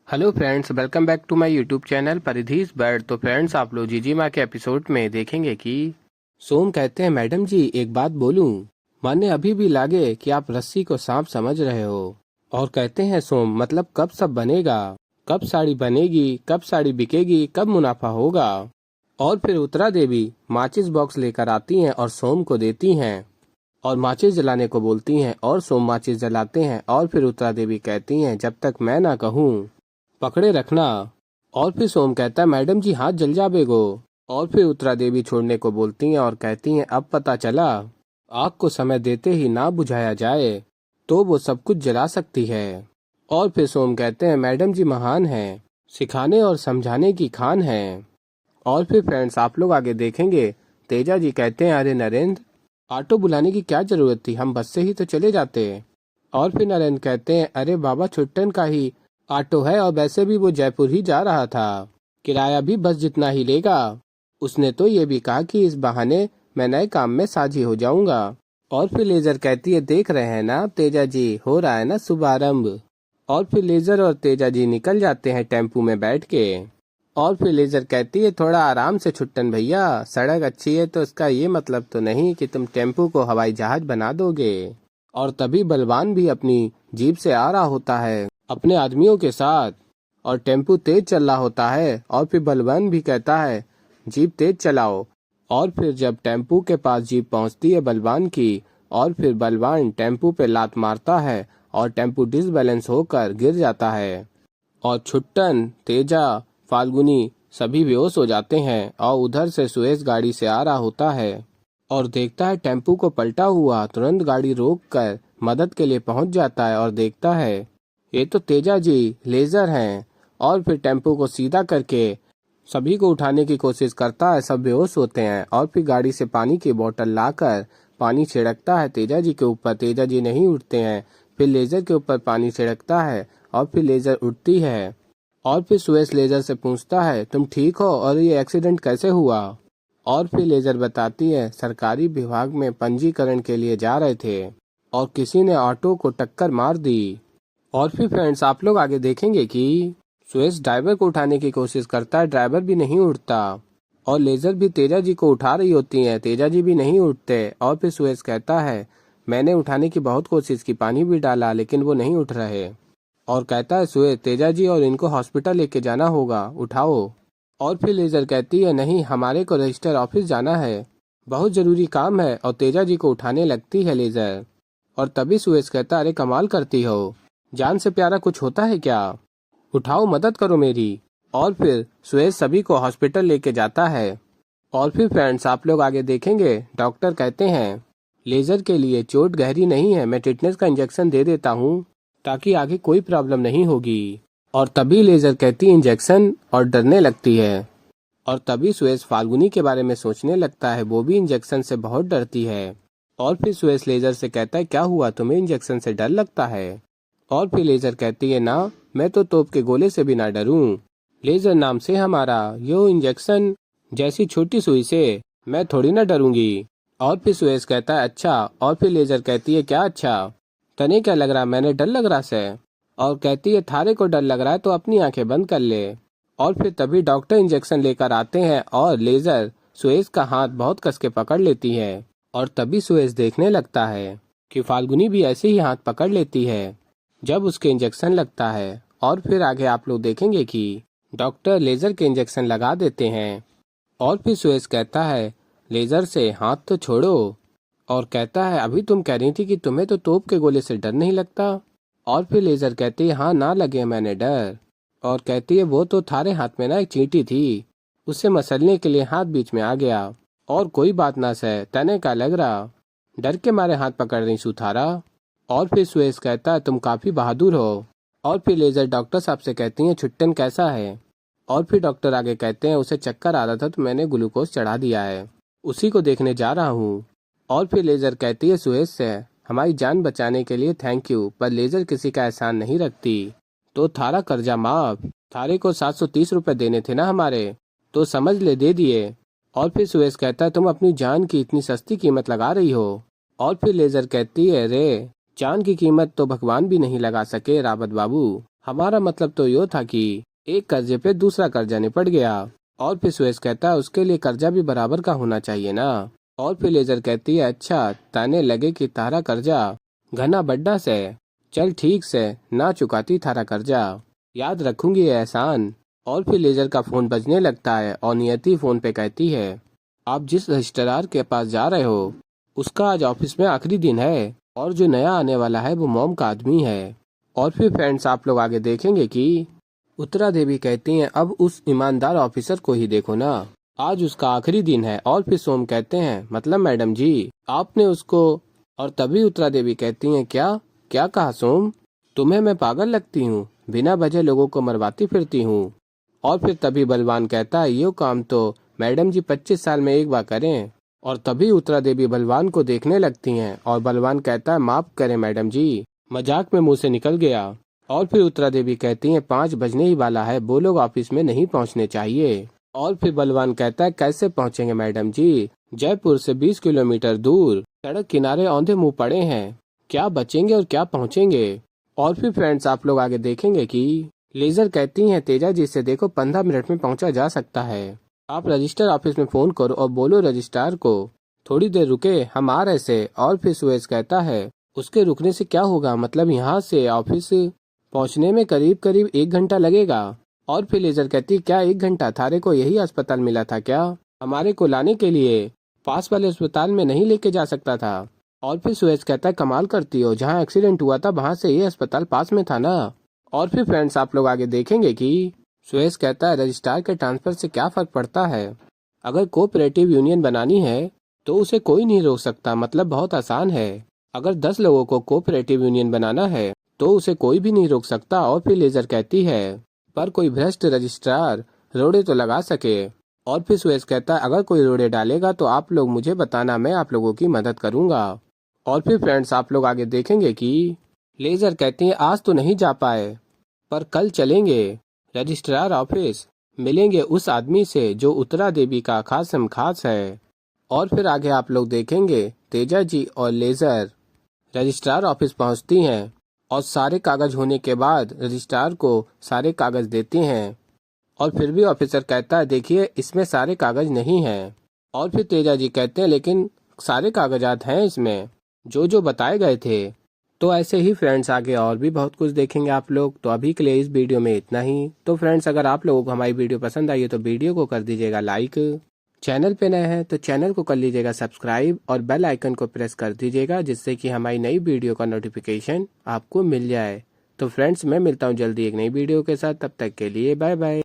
Hello friends, welcome back to my YouTube channel परिधीज bird. तो friends, आप लोग जीजी माँ के एपिसोड में देखेंगे कि सोम कहते हैं, मैडम जी एक बात बोलूं, माने अभी भी लागे कि आप रस्सी को सांप समझ रहे हो। और कहते हैं सोम, मतलब कब सब बनेगा, कब साड़ी बनेगी, कब साड़ी बिकेगी, कब मुनाफा होगा। और फिर उत्तरा देवी माचिस बॉक्स लेकर आती हैं और सोम को देती हैं और माचिस जलाने को बोलती हैं और सोम माचिस जलाते हैं। और फिर उत्तरा देवी कहती हैं, जब तक मैं ना कहूँ पकड़े रखना। और फिर सोम कहता है, मैडम जी हाथ जल जाबेगो। और फिर उत्तरा देवी छोड़ने को बोलती हैं और कहती हैं, अब पता चला आग को समय देते ही ना बुझाया जाए तो वो सब कुछ जला सकती है। और फिर सोम कहते हैं, मैडम जी महान हैं, सिखाने और समझाने की खान है। और फिर फ्रेंड्स, आप लोग आगे देखेंगे, तेजा जी कहते हैं, अरे नरेंद्र, ऑटो बुलाने की क्या जरूरत थी, हम बस से ही तो चले जाते। और फिर नरेंद्र कहते हैं, अरे बाबा छुट्टन का ही ऑटो है और वैसे भी वो जयपुर ही जा रहा था, किराया भी बस जितना ही लेगा। उसने तो ये भी कहा कि इस बहाने मैं नए काम में साझी हो जाऊंगा। और फिर लेजर कहती है, देख रहे हैं ना तेजा जी, हो रहा है ना शुभारंभ। और फिर लेजर और तेजा जी निकल जाते हैं टेम्पू में बैठ के। और फिर लेजर कहती है, थोड़ा आराम से छुट्टन भैया, सड़क अच्छी है तो इसका ये मतलब तो नहीं कि तुम टेम्पू को हवाई जहाज बना दोगे। और तभी बलवान भी अपनी जीप से आ रहा होता है अपने आदमियों के साथ, और टेम्पू तेज चल रहा होता है। और फिर बलवान भी कहता है, जीप तेज चलाओ। और फिर जब टेम्पू के पास जीप पहुंचती है बलवान की, और फिर बलवान टेम्पू पे लात मारता है और टेम्पू डिसबैलेंस होकर गिर जाता है और छुट्टन, तेजा, फाल्गुनी सभी बेहोश हो जाते हैं। और उधर से सुरेश गाड़ी से आ रहा होता है और देखता है टेम्पू को पलटा हुआ, तुरंत गाड़ी रोक कर मदद के लिए पहुंच जाता है और देखता है ये तो तेजा जी लेजर हैं। और फिर टेम्पू को सीधा करके सभी को उठाने की कोशिश करता है, सब बेहोश होते हैं। और फिर गाड़ी से पानी की बोतल लाकर पानी छिड़कता है तेजा जी के ऊपर, तेजा जी नहीं उठते हैं। फिर लेजर के ऊपर पानी छिड़कता है और फिर लेजर उठती है। और फिर सुरेश लेजर से पूछता है, तुम ठीक हो और ये एक्सीडेंट कैसे हुआ। और फिर लेजर बताती है, सरकारी विभाग में पंजीकरण के लिए जा रहे थे और किसी ने ऑटो को टक्कर मार दी। और फिर फ्रेंड्स, आप लोग आगे देखेंगे कि सुरेश ड्राइवर को उठाने की कोशिश करता है, ड्राइवर भी नहीं उठता। और लेजर भी तेजा जी को उठा रही होती है, तेजा जी भी नहीं उठते। और फिर सुरेश कहता है, मैंने उठाने की बहुत कोशिश की, पानी भी डाला लेकिन वो नहीं उठ रहे। और कहता है सुरेश, तेजा जी और इनको हॉस्पिटल लेके जाना होगा, उठाओ। और फिर लेजर कहती है, नहीं हमारे को रजिस्टर ऑफिस जाना है, बहुत जरूरी काम है। और तेजा जी को उठाने लगती है लेजर। और तभी सुरेश कहता, अरे कमाल करती हो, जान से प्यारा कुछ होता है क्या, उठाओ मदद करो मेरी। और फिर सुरेश सभी को हॉस्पिटल लेके जाता है। और फिर फ्रेंड्स, आप लोग आगे देखेंगे, डॉक्टर कहते हैं, लेजर के लिए चोट गहरी नहीं है, मैं टिटनेस का इंजेक्शन दे देता हूँ ताकि आगे कोई प्रॉब्लम नहीं होगी। और तभी लेजर कहती इंजेक्शन और डरने लगती है। और तभी सुरेश फाल्गुनी के बारे में सोचने लगता है, वो भी इंजेक्शन से बहुत डरती है। और फिर सुरेश लेजर से कहता है, क्या हुआ, तुम्हें इंजेक्शन से डर लगता है। और फिर लेजर कहती है, ना मैं तो तोप के गोले से भी ना डरूं, लेजर नाम से हमारा यो इंजेक्शन जैसी छोटी सुई से मैं थोड़ी ना डरूंगी। और फिर सुरेश कहता है, अच्छा। और फिर लेजर कहती है, क्या अच्छा, तने क्या लग रहा, मैंने डर लग रहा से। और कहती है, थारे को डर लग रहा है तो अपनी आंखें बंद कर ले। और फिर तभी डॉक्टर इंजेक्शन लेकर आते हैं और लेजर सुरेश का हाथ बहुत कस के पकड़ लेती है। और तभी सुरेश देखने लगता है कि फाल्गुनी भी ऐसे ही हाथ पकड़ लेती है जब उसके इंजेक्शन लगता है। और फिर आगे आप लोग देखेंगे कि डॉक्टर लेजर के इंजेक्शन लगा देते हैं। और फिर सुरेश कहता है लेजर से, हाथ तो छोड़ो। और कहता है, अभी तुम कह रही थी कि तुम्हें तो तोप के गोले से डर नहीं लगता। और फिर लेजर कहती है, हाँ ना लगे मैंने डर। और कहती है, वो तो थारे हाथ में ना एक चींटी थी, उसे मसलने के लिए हाथ बीच में आ गया, और कोई बात ना सह, तने का लग रहा, डर के मारे हाथ पकड़ रही सुथारा। और फिर सुरेश कहता है, तुम काफी बहादुर हो। और फिर लेजर डॉक्टर साहब से कहती हैं, छुट्टन कैसा है। और फिर डॉक्टर आगे कहते हैं, उसे चक्कर आ रहा था तो मैंने ग्लूकोज चढ़ा दिया है, उसी को देखने जा रहा हूँ। और फिर लेजर कहती है सुरेश से, हमारी जान बचाने के लिए थैंक यू, पर लेजर किसी का एहसान नहीं रखती, तो थारा कर्जा माफ, थारे को 730 रुपए देने थे ना हमारे, तो समझ ले दे दिए। और फिर सुरेश कहता है, तुम अपनी जान की इतनी सस्ती कीमत लगा रही हो। और फिर लेजर कहती है, रे जान की कीमत तो भगवान भी नहीं लगा सके रावत बाबू, हमारा मतलब तो यो था कि एक कर्जे पे दूसरा कर्जा निपट गया। और फिर सुरेश कहता है उसके लिए कर्जा भी बराबर का होना चाहिए ना। और फिर लेजर कहती है अच्छा ताने लगे कि तारा कर्जा घना बड्डा से, चल ठीक से ना चुकाती थारा कर्जा, याद रखूंगी ये एहसान। और फिर लेजर का फोन बजने लगता है और नियति फोन पे कहती है आप जिस रजिस्ट्रार के पास जा रहे हो उसका आज ऑफिस में आखिरी दिन है और जो नया आने वाला है वो मॉम का आदमी है। और फिर फ्रेंड्स आप लोग आगे देखेंगे कि उत्तरा देवी कहती हैं अब उस ईमानदार ऑफिसर को ही देखो ना, आज उसका आखिरी दिन है। और फिर सोम कहते हैं मतलब मैडम जी आपने उसको। और तभी उत्तरा देवी कहती हैं क्या क्या कहा सोम, तुम्हें मैं पागल लगती हूँ, बिना वजह लोगों को मरवाती फिरती हूँ। और फिर तभी बलवान कहता है ये काम तो मैडम जी 25 साल में एक बार करें। और तभी उत्तरा देवी बलवान को देखने लगती हैं और बलवान कहता है माफ करें मैडम जी, मजाक में मुंह से निकल गया। और फिर उत्तरा देवी कहती हैं 5 बजने ही वाला है, वो लोग ऑफिस में नहीं पहुंचने चाहिए। और फिर बलवान कहता है कैसे पहुंचेंगे मैडम जी, जयपुर से 20 किलोमीटर दूर सड़क किनारे औंधे मुंह पड़े हैं, क्या बचेंगे और क्या पहुंचेंगे। और फिर फ्रेंड्स आप लोग आगे देखेंगे कि लेजर कहती हैं तेजा जी से देखो 15 मिनट में पहुंचा जा सकता है, आप रजिस्टर ऑफिस में फोन करो और बोलो रजिस्ट्रार को थोड़ी देर रुके हम आ रहे से। और फिर सुरेश कहता है उसके रुकने से क्या होगा, मतलब यहाँ से ऑफिस पहुँचने में करीब करीब 1 घंटा लगेगा। और फिर लेजर कहती क्या 1 घंटा, थारे को यही अस्पताल मिला था क्या, हमारे को लाने के लिए पास वाले अस्पताल में नहीं लेके जा सकता था। और फिर सुरेश कहता है कमाल करती हो, जहाँ एक्सीडेंट हुआ था वहाँ से ये अस्पताल पास में था ना। और फिर फ्रेंड्स आप लोग आगे देखेंगे कि सुरेश कहता है रजिस्ट्रार के ट्रांसफर से क्या फर्क पड़ता है, अगर कोऑपरेटिव यूनियन बनानी है तो उसे कोई नहीं रोक सकता, मतलब बहुत आसान है। अगर 10 लोगों को कोऑपरेटिव यूनियन बनाना है तो उसे कोई भी नहीं रोक सकता। और फिर लेजर कहती है पर कोई भ्रष्ट रजिस्ट्रार रोड़े तो लगा सके। और फिर सुरेश कहता है अगर कोई रोड़े डालेगा तो आप लोग मुझे बताना, मैं आप लोगों की मदद करूंगा। और फिर फ्रेंड्स आप लोग आगे देखेंगे कि लेजर कहती है आज तो नहीं जा पाए पर कल चलेंगे रजिस्ट्रार ऑफिस, मिलेंगे उस आदमी से जो उत्तरा देवी का खासम खास है। और फिर आगे आप लोग देखेंगे तेजा जी और लेजर रजिस्ट्रार ऑफिस पहुंचती हैं और सारे कागज होने के बाद रजिस्ट्रार को सारे कागज देते हैं। और फिर भी ऑफिसर कहता है देखिए इसमें सारे कागज नहीं हैं। और फिर तेजा जी कहते हैं लेकिन सारे कागजात हैं इसमें जो जो बताए गए थे। तो ऐसे ही फ्रेंड्स आगे और भी बहुत कुछ देखेंगे आप लोग। तो अभी के लिए इस वीडियो में इतना ही। तो फ्रेंड्स अगर आप लोगों को हमारी वीडियो पसंद आई है तो वीडियो को कर दीजिएगा लाइक, चैनल पे नए हैं तो चैनल को कर लीजिएगा सब्सक्राइब और बेल आइकन को प्रेस कर दीजिएगा जिससे कि हमारी नई वीडियो का नोटिफिकेशन आपको मिल जाए। तो फ्रेंड्स मैं मिलता हूँ जल्दी एक नई वीडियो के साथ, तब तक के लिए बाय बाय।